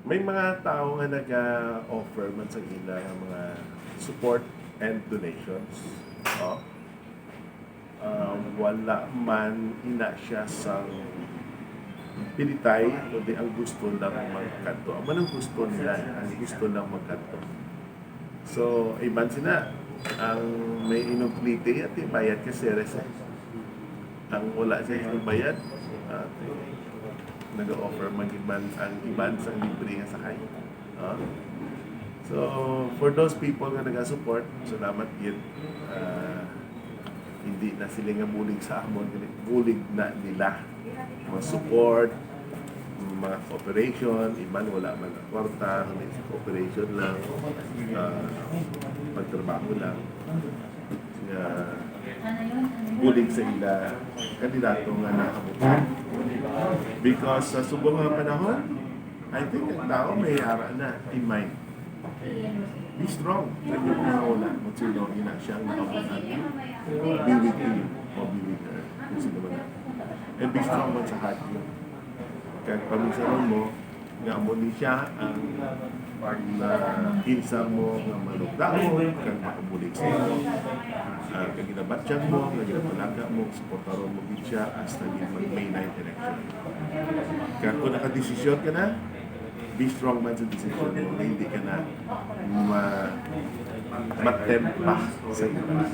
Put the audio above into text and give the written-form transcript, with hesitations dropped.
May mga tao nga nag-offer man sa ila ng mga support and donations. Oh. Wala man ina siya sa pilitay, kundi ang gusto lang magkanto. Amo ang gusto nila, ang gusto lang magkanto. So, iban sina, ang may inuplite at ibayad ka seres eh. Ang wala siya inubayad, at nag-offer mag-iban ang iban sa libre nga sakay. Ah. So, for those people nga nag-support, salamat yun. Hindi na sila nga bulig sa amon, bulig na nila. Mga support, mga cooperation, iban wala man ang kwarta, may cooperation lang, pagtrabaho lang. Bulig sa ila kandidato nga nakabutan. Because sa subong nga panahon, I think ang tao may hara na in mind. Be strong. Lagi mo na una. Kung sino ina siyang nakabutan. Be with him or be with her. Kung sino man. And be strong man sa heart yun. Kaya paminsanon mo, nga mo ni siya ang kinsa mo nga malugdao, kang makabulig sa iyo. Kang ginabatyag mo, nga ginapalaga mo, supportaron mo din siya hasta mag-May 9 election. Kaya kung nakadesisyon ka na, be strong man sa decision mo na hindi ka na matempa sa iba.